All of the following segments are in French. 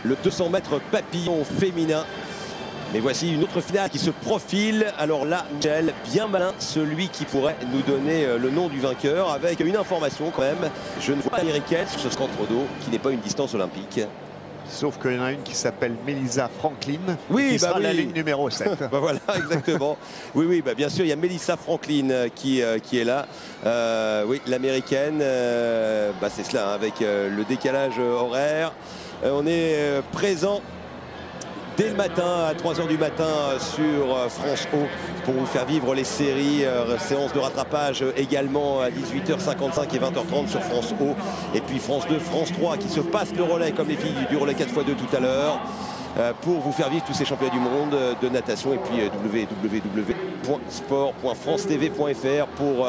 le 200 mètres papillon féminin. Mais voici une autre finale qui se profile. Alors là, Michel, bien malin, celui qui pourrait nous donner le nom du vainqueur, avec une information quand même. Je ne vois pas l'américaine sur ce 100 mètres d'eau, qui n'est pas une distance olympique. Sauf qu'il y en a une qui s'appelle Melissa Franklin, oui, qui sera la ligne numéro 7. Bah voilà, exactement. Oui, bien sûr, il y a Melissa Franklin qui est là. Oui, l'américaine, c'est cela, hein, avec le décalage horaire. On est présent dès le matin, à 3 h du matin, sur France O, pour vous faire vivre les séries, séances de rattrapage également à 18 h 55 et 20 h 30 sur France O. Et puis France 2, France 3 qui se passe le relais comme les filles du relais 4x2 tout à l'heure, pour vous faire vivre tous ces championnats du monde de natation. Et puis www.sport.francetv.fr pour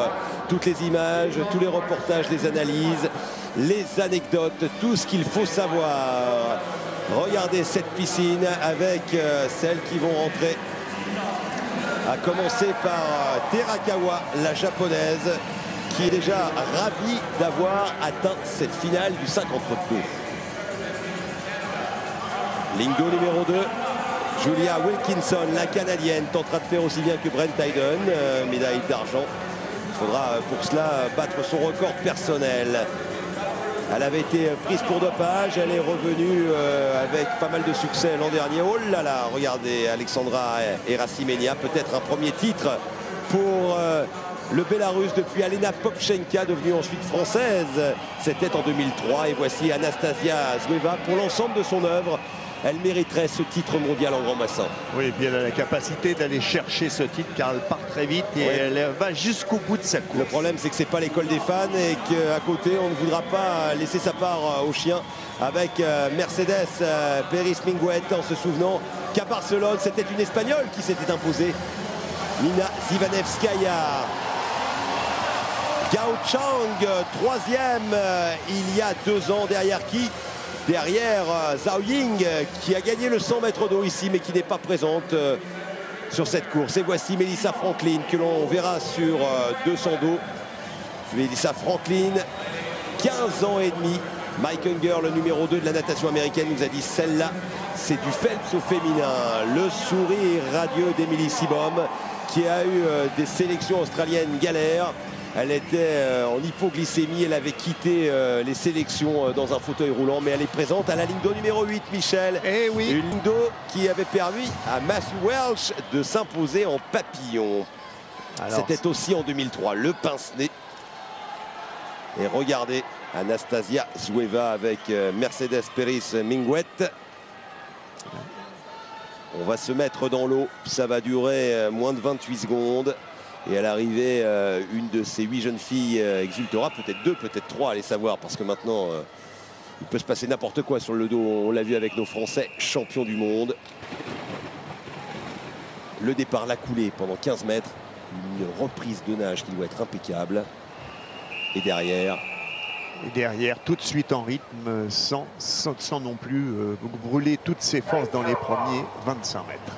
toutes les images, tous les reportages, les analyses, les anecdotes, tout ce qu'il faut savoir. Regardez cette piscine avec celles qui vont rentrer. À commencer par Terakawa, la japonaise, qui est déjà ravie d'avoir atteint cette finale du 50 2. Lindo numéro 2. Julia Wilkinson, la canadienne, tentera de faire aussi bien que Brent Hayden, médaille d'argent. Il faudra pour cela battre son record personnel. Elle avait été prise pour dopage, elle est revenue avec pas mal de succès l'an dernier. Oh là là, regardez Alexandra Erasimenia, peut-être un premier titre pour le Bélarus depuis Alena Popchenka, devenue ensuite française. C'était en 2003 et voici Anastasia Zoueva pour l'ensemble de son œuvre. Elle mériterait ce titre mondial en grand bassin. Oui, et puis elle a la capacité d'aller chercher ce titre car elle part très vite et elle va jusqu'au bout de sa course. Le problème, c'est que c'est pas l'école des fans et qu'à côté, on ne voudra pas laisser sa part aux chiens avec Mercedes Peris Minguet, en se souvenant qu'à Barcelone, c'était une Espagnole qui s'était imposée. Nina Zivanevskaya. Gao Chang, troisième il y a 2 ans, derrière qui? Derrière Zhao Ying, qui a gagné le 100 mètres d'eau ici, mais qui n'est pas présente sur cette course. Et voici Melissa Franklin, que l'on verra sur 200 d'eau. Melissa Franklin, 15 ans et demi. Mike Unger, le numéro 2 de la natation américaine, nous a dit celle-là, c'est du Phelps au féminin. Le sourire radieux d'Emily Seebohm, qui a eu des sélections australiennes galères. Elle était en hypoglycémie, elle avait quitté les sélections dans un fauteuil roulant, mais elle est présente à la ligne d'eau numéro 8, Michel. Eh oui. Une ligne d'eau qui avait permis à Matthew Welch de s'imposer en papillon. C'était aussi en 2003, le pince-nez. Et regardez, Anastasia Zoueva avec Mercedes Peris Minguet. On va se mettre dans l'eau, ça va durer moins de 28 secondes. Et à l'arrivée, une de ces 8 jeunes filles exultera, peut-être 2, peut-être 3, allez savoir, parce que maintenant, il peut se passer n'importe quoi sur le dos. On l'a vu avec nos Français champions du monde. Le départ, la coulée pendant 15 mètres. Une reprise de nage qui doit être impeccable. Et derrière, tout de suite en rythme, sans non plus brûler toutes ses forces dans les premiers 25 mètres.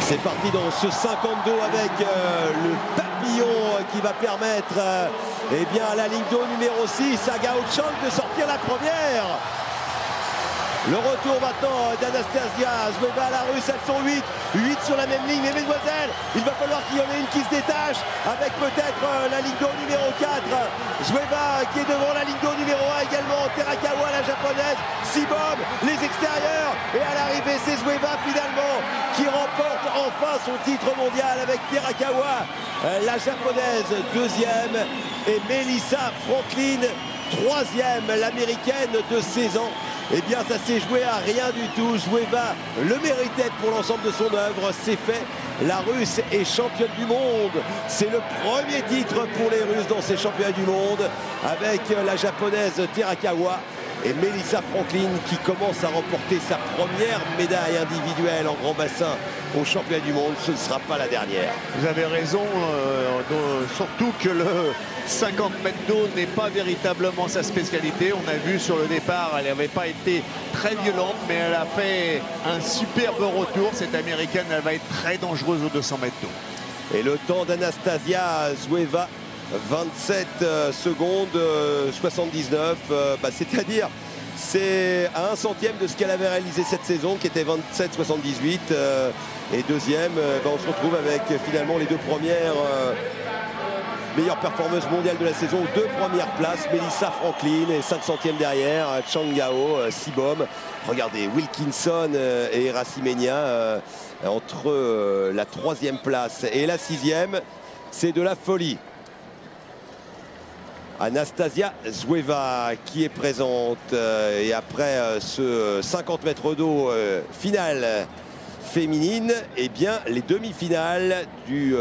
C'est parti dans ce 52 avec le papillon qui va permettre à la ligne d'eau numéro 6 à Gao Chang de sortir la première. Le retour maintenant d'Anastasia Zoueva, la russe, elles sont 8 sur la même ligne. Mais mesdemoiselles, il va falloir qu'il y en ait une qui se détache avec peut-être la ligne d'eau numéro 4. Zoueva qui est devant la ligne d'eau numéro 1 également. Terakawa, la japonaise. Seebohm, les extérieurs. Et à l'arrivée, c'est Zoueva finalement qui remporte enfin son titre mondial avec Terakawa, la japonaise, deuxième. Et Melissa Franklin, troisième, l'américaine de 16 ans. Eh bien, ça s'est joué à rien du tout. Zoueva le méritait pour l'ensemble de son œuvre. C'est fait. La Russe est championne du monde. C'est le premier titre pour les Russes dans ces championnats du monde, avec la japonaise Terakawa et Melissa Franklin qui commence à remporter sa première médaille individuelle en grand bassin au championnat du monde. Ce ne sera pas la dernière. Vous avez raison, surtout que le 50 mètres d'eau n'est pas véritablement sa spécialité. On a vu sur le départ, elle n'avait pas été très violente, mais elle a fait un superbe retour. Cette américaine, elle va être très dangereuse aux 200 mètres d'eau. Et le temps d'Anastasia Zoueva, 27 secondes 79, c'est-à-dire C'est à 1/100e de ce qu'elle avait réalisé cette saison, qui était 27,78. Et deuxième, on se retrouve avec finalement les deux premières meilleures performances mondiales de la saison. Deux premières places, Melissa Franklin et 5/100e derrière, Chang Gao, Sibom. Regardez, Wilkinson et Racimenia entre la 3e place et la 6e. C'est de la folie. Anastasia Zoueva qui est présente et après ce 50 mètres d'eau finale féminine, eh bien les demi-finales du